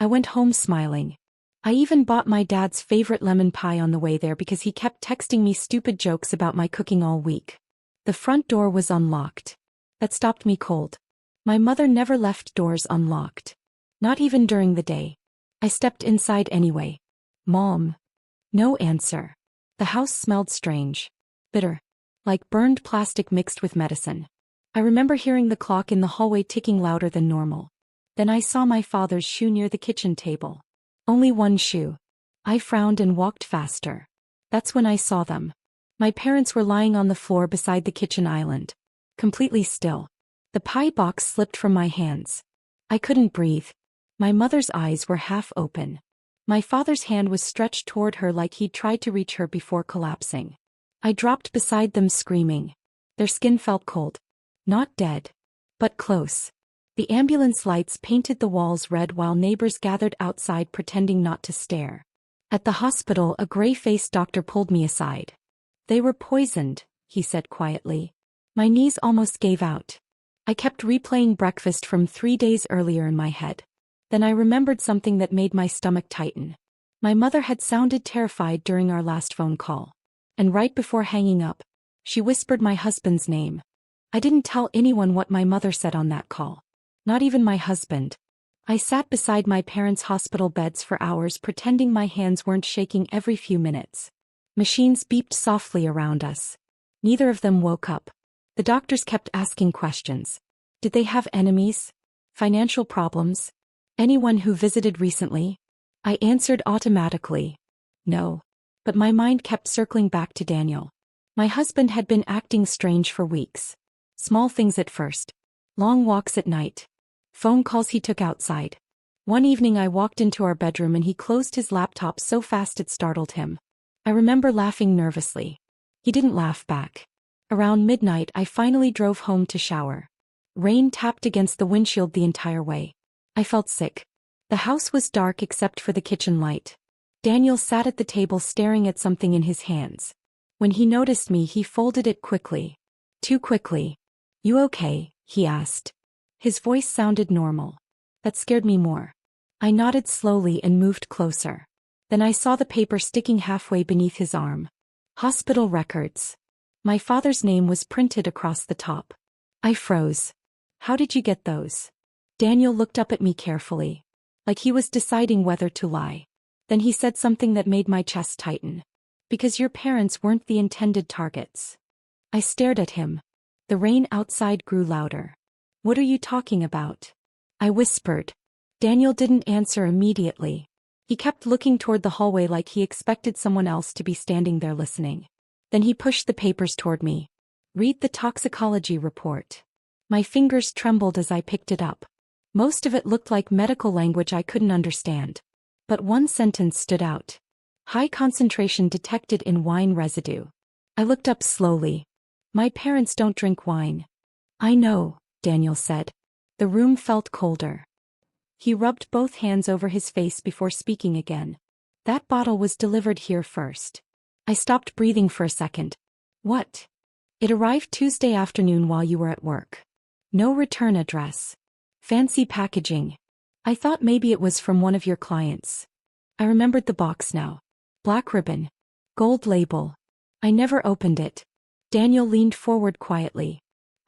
I went home smiling. I even bought my dad's favorite lemon pie on the way there because he kept texting me stupid jokes about my cooking all week. The front door was unlocked. That stopped me cold. My mother never left doors unlocked. Not even during the day. I stepped inside anyway. Mom. No answer. The house smelled strange. Bitter. Like burned plastic mixed with medicine. I remember hearing the clock in the hallway ticking louder than normal. Then I saw my father's shoe near the kitchen table. Only one shoe. I frowned and walked faster. That's when I saw them. My parents were lying on the floor beside the kitchen island. Completely still. The pie box slipped from my hands. I couldn't breathe. My mother's eyes were half open. My father's hand was stretched toward her like he'd tried to reach her before collapsing. I dropped beside them screaming. Their skin felt cold. Not dead. But close. The ambulance lights painted the walls red while neighbors gathered outside pretending not to stare. At the hospital, a gray-faced doctor pulled me aside. They were poisoned, he said quietly. My knees almost gave out. I kept replaying breakfast from 3 days earlier in my head. Then I remembered something that made my stomach tighten. My mother had sounded terrified during our last phone call. And right before hanging up, she whispered my husband's name. I didn't tell anyone what my mother said on that call. Not even my husband. I sat beside my parents' hospital beds for hours pretending my hands weren't shaking every few minutes. Machines beeped softly around us. Neither of them woke up. The doctors kept asking questions. Did they have enemies? Financial problems? Anyone who visited recently? I answered automatically. No. But my mind kept circling back to Daniel. My husband had been acting strange for weeks. Small things at first. Long walks at night. Phone calls he took outside. One evening I walked into our bedroom and he closed his laptop so fast it startled him. I remember laughing nervously. He didn't laugh back. Around midnight I finally drove home to shower. Rain tapped against the windshield the entire way. I felt sick. The house was dark except for the kitchen light. Daniel sat at the table staring at something in his hands. When he noticed me, he folded it quickly. Too quickly. You okay? He asked. His voice sounded normal. That scared me more. I nodded slowly and moved closer. Then I saw the paper sticking halfway beneath his arm. Hospital records. My father's name was printed across the top. I froze. How did you get those? Daniel looked up at me carefully. Like he was deciding whether to lie. Then he said something that made my chest tighten. Because your parents weren't the intended targets. I stared at him. The rain outside grew louder. What are you talking about? I whispered. Daniel didn't answer immediately. He kept looking toward the hallway like he expected someone else to be standing there listening. Then he pushed the papers toward me. Read the toxicology report. My fingers trembled as I picked it up. Most of it looked like medical language I couldn't understand. But one sentence stood out. High concentration detected in wine residue. I looked up slowly. My parents don't drink wine. I know, Daniel said. The room felt colder. He rubbed both hands over his face before speaking again. That bottle was delivered here first. I stopped breathing for a second. What? It arrived Tuesday afternoon while you were at work. No return address. Fancy packaging. I thought maybe it was from one of your clients. I remembered the box now. Black ribbon. Gold label. I never opened it. Daniel leaned forward quietly.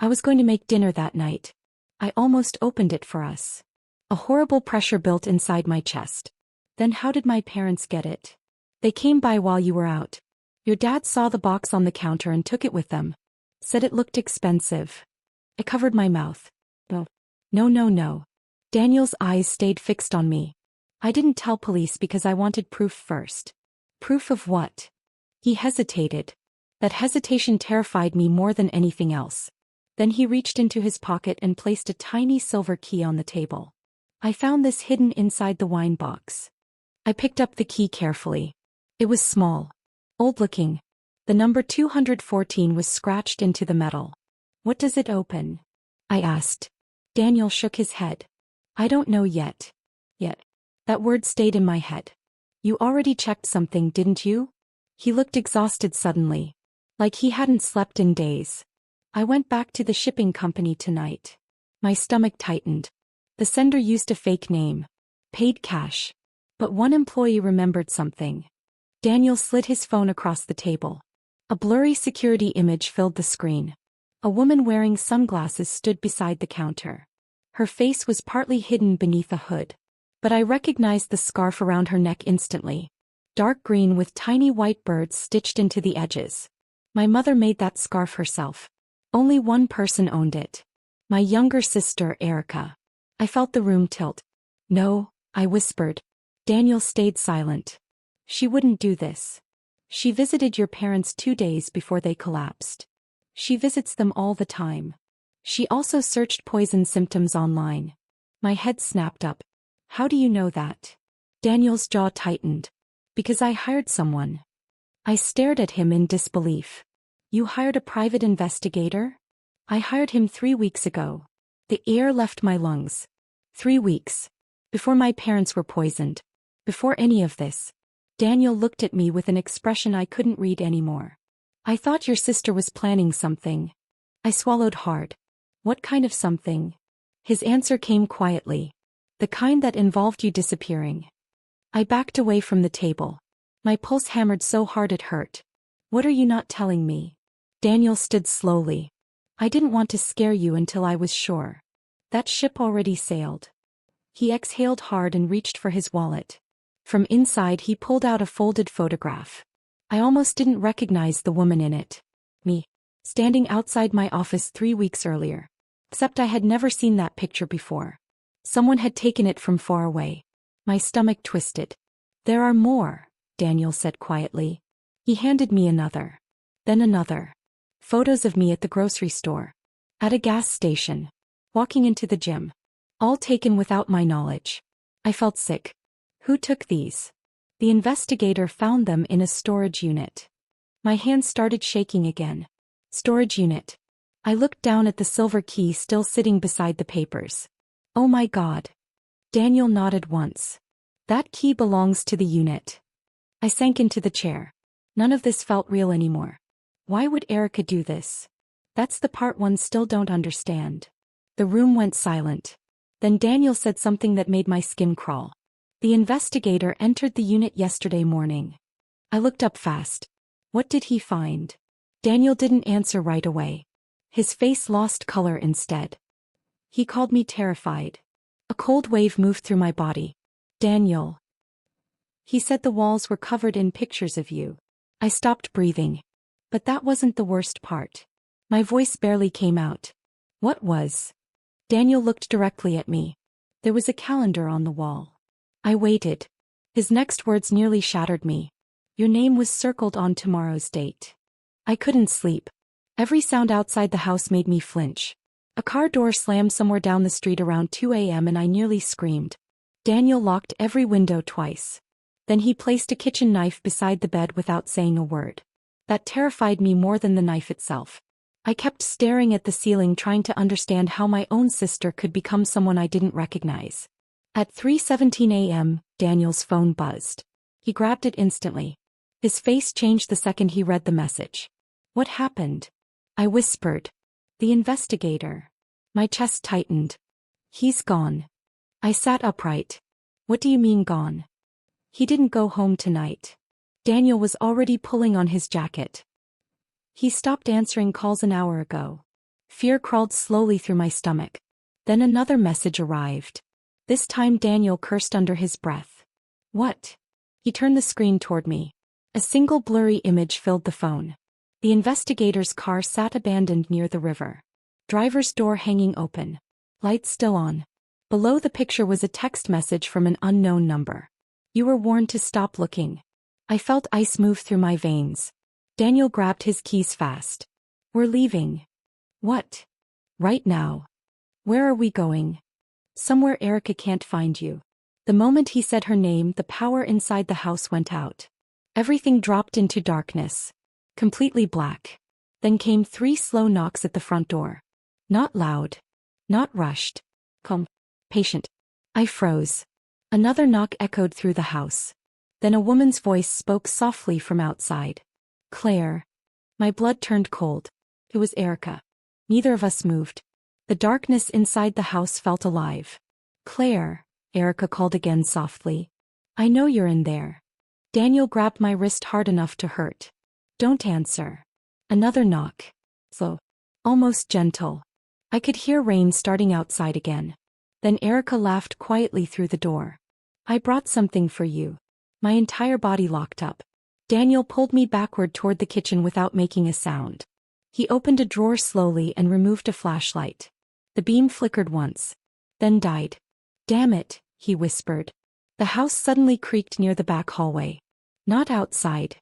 I was going to make dinner that night. I almost opened it for us. A horrible pressure built inside my chest. Then how did my parents get it? They came by while you were out. Your dad saw the box on the counter and took it with them. Said it looked expensive. I covered my mouth. No. Daniel's eyes stayed fixed on me. I didn't tell police because I wanted proof first. Proof of what? He hesitated. That hesitation terrified me more than anything else. Then he reached into his pocket and placed a tiny silver key on the table. I found this hidden inside the wine box. I picked up the key carefully. It was small. Old-looking. The number 214 was scratched into the metal. What does it open? I asked. Daniel shook his head. I don't know yet. That word stayed in my head. You already checked something, didn't you? He looked exhausted suddenly. Like he hadn't slept in days. I went back to the shipping company tonight. My stomach tightened. The sender used a fake name. Paid cash. But one employee remembered something. Daniel slid his phone across the table. A blurry security image filled the screen. A woman wearing sunglasses stood beside the counter. Her face was partly hidden beneath a hood. But I recognized the scarf around her neck instantly. Dark green with tiny white birds stitched into the edges. My mother made that scarf herself. Only one person owned it. My younger sister, Erica. I felt the room tilt. No, I whispered. Daniel stayed silent. She wouldn't do this. She visited your parents 2 days before they collapsed. She visits them all the time. She also searched poison symptoms online. My head snapped up. How do you know that? Daniel's jaw tightened. Because I hired someone. I stared at him in disbelief. You hired a private investigator? I hired him 3 weeks ago. The air left my lungs. 3 weeks. Before my parents were poisoned. Before any of this. Daniel looked at me with an expression I couldn't read anymore. I thought your sister was planning something. I swallowed hard. What kind of something? His answer came quietly. The kind that involved you disappearing. I backed away from the table. My pulse hammered so hard it hurt. What are you not telling me? Daniel stood slowly. I didn't want to scare you until I was sure. That ship already sailed. He exhaled hard and reached for his wallet. From inside he pulled out a folded photograph. I almost didn't recognize the woman in it. Me. Standing outside my office 3 weeks earlier. Except I had never seen that picture before. Someone had taken it from far away. My stomach twisted. There are more, Daniel said quietly. He handed me another. Then another. Photos of me at the grocery store. At a gas station. Walking into the gym. All taken without my knowledge. I felt sick. Who took these? The investigator found them in a storage unit. My hands started shaking again. Storage unit. I looked down at the silver key still sitting beside the papers. Oh my God. Daniel nodded once. That key belongs to the unit. I sank into the chair. None of this felt real anymore. Why would Erica do this? That's the part one still don't understand. The room went silent. Then Daniel said something that made my skin crawl. The investigator entered the unit yesterday morning. I looked up fast. What did he find? Daniel didn't answer right away. His face lost color instead. He called me terrified. A cold wave moved through my body. Daniel. He said the walls were covered in pictures of you. I stopped breathing. But that wasn't the worst part. My voice barely came out. What was? Daniel looked directly at me. There was a calendar on the wall. I waited. His next words nearly shattered me. Your name was circled on tomorrow's date. I couldn't sleep. Every sound outside the house made me flinch. A car door slammed somewhere down the street around 2 a.m. and I nearly screamed. Daniel locked every window twice. Then he placed a kitchen knife beside the bed without saying a word. That terrified me more than the knife itself. I kept staring at the ceiling trying to understand how my own sister could become someone I didn't recognize. At 3:17 a.m., Daniel's phone buzzed. He grabbed it instantly. His face changed the second he read the message. What happened? I whispered. The investigator. My chest tightened. He's gone. I sat upright. What do you mean gone? He didn't go home tonight. Daniel was already pulling on his jacket. He stopped answering calls an hour ago. Fear crawled slowly through my stomach. Then another message arrived. This time Daniel cursed under his breath. What? He turned the screen toward me. A single blurry image filled the phone. The investigator's car sat abandoned near the river. Driver's door hanging open. Lights still on. Below the picture was a text message from an unknown number. You were warned to stop looking. I felt ice move through my veins. Daniel grabbed his keys fast. We're leaving. What? Right now. Where are we going? Somewhere Erica can't find you. The moment he said her name, the power inside the house went out. Everything dropped into darkness. Completely black. Then came 3 slow knocks at the front door. Not loud. Not rushed. Calm. Patient. I froze. Another knock echoed through the house. Then a woman's voice spoke softly from outside. Claire. My blood turned cold. It was Erica. Neither of us moved. The darkness inside the house felt alive. Claire, Erica called again softly. I know you're in there. Daniel grabbed my wrist hard enough to hurt. Don't answer. Another knock. Slow. Almost gentle. I could hear rain starting outside again. Then Erica laughed quietly through the door. I brought something for you. My entire body locked up. Daniel pulled me backward toward the kitchen without making a sound. He opened a drawer slowly and removed a flashlight. The beam flickered once. Then died. Damn it, he whispered. The house suddenly creaked near the back hallway. Not outside.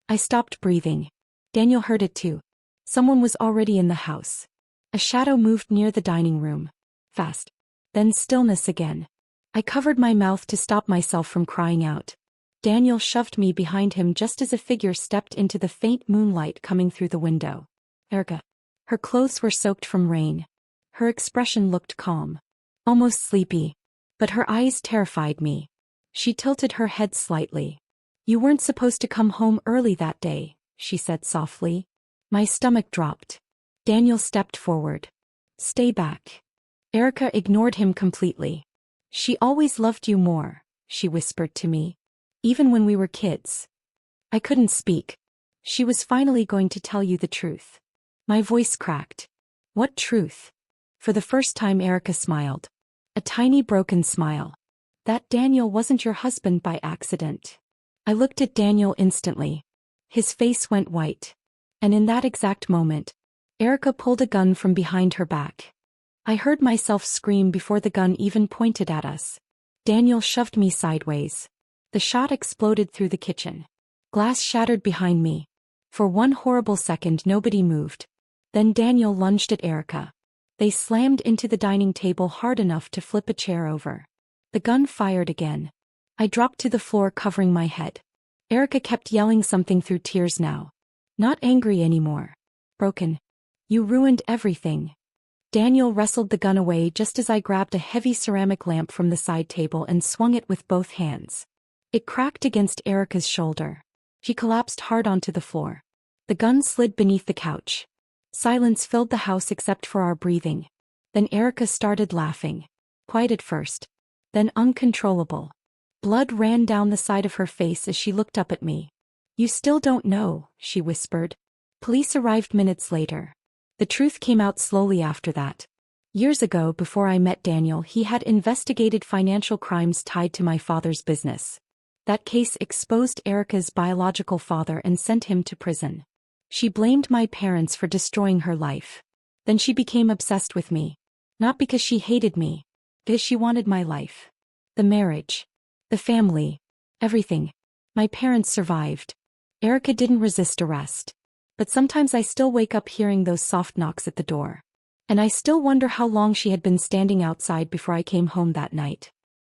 I stopped breathing. Daniel heard it too. Someone was already in the house. A shadow moved near the dining room. Fast. Then stillness again. I covered my mouth to stop myself from crying out. Daniel shoved me behind him just as a figure stepped into the faint moonlight coming through the window. Erica. Her clothes were soaked from rain. Her expression looked calm. Almost sleepy. But her eyes terrified me. She tilted her head slightly. You weren't supposed to come home early that day, she said softly. My stomach dropped. Daniel stepped forward. Stay back. Erica ignored him completely. She always loved you more, she whispered to me. Even when we were kids. I couldn't speak. She was finally going to tell you the truth. My voice cracked. What truth? For the first time Erica smiled. A tiny broken smile. That Daniel wasn't your husband by accident. I looked at Daniel instantly. His face went white. And in that exact moment, Erica pulled a gun from behind her back. I heard myself scream before the gun even pointed at us. Daniel shoved me sideways. The shot exploded through the kitchen. Glass shattered behind me. For one horrible second nobody moved. Then Daniel lunged at Erica. They slammed into the dining table hard enough to flip a chair over. The gun fired again. I dropped to the floor covering my head. Erica kept yelling something through tears now. Not angry anymore. Broken. You ruined everything. Daniel wrestled the gun away just as I grabbed a heavy ceramic lamp from the side table and swung it with both hands. It cracked against Erica's shoulder. She collapsed hard onto the floor. The gun slid beneath the couch. Silence filled the house except for our breathing. Then Erica started laughing. Quiet at first. Then uncontrollable. Blood ran down the side of her face as she looked up at me. You still don't know, she whispered. Police arrived minutes later. The truth came out slowly after that. Years ago, before I met Daniel, he had investigated financial crimes tied to my father's business. That case exposed Erica's biological father and sent him to prison. She blamed my parents for destroying her life. Then she became obsessed with me. Not because she hated me. Because she wanted my life. The marriage. The family. Everything. My parents survived. Erica didn't resist arrest. But sometimes I still wake up hearing those soft knocks at the door. And I still wonder how long she had been standing outside before I came home that night.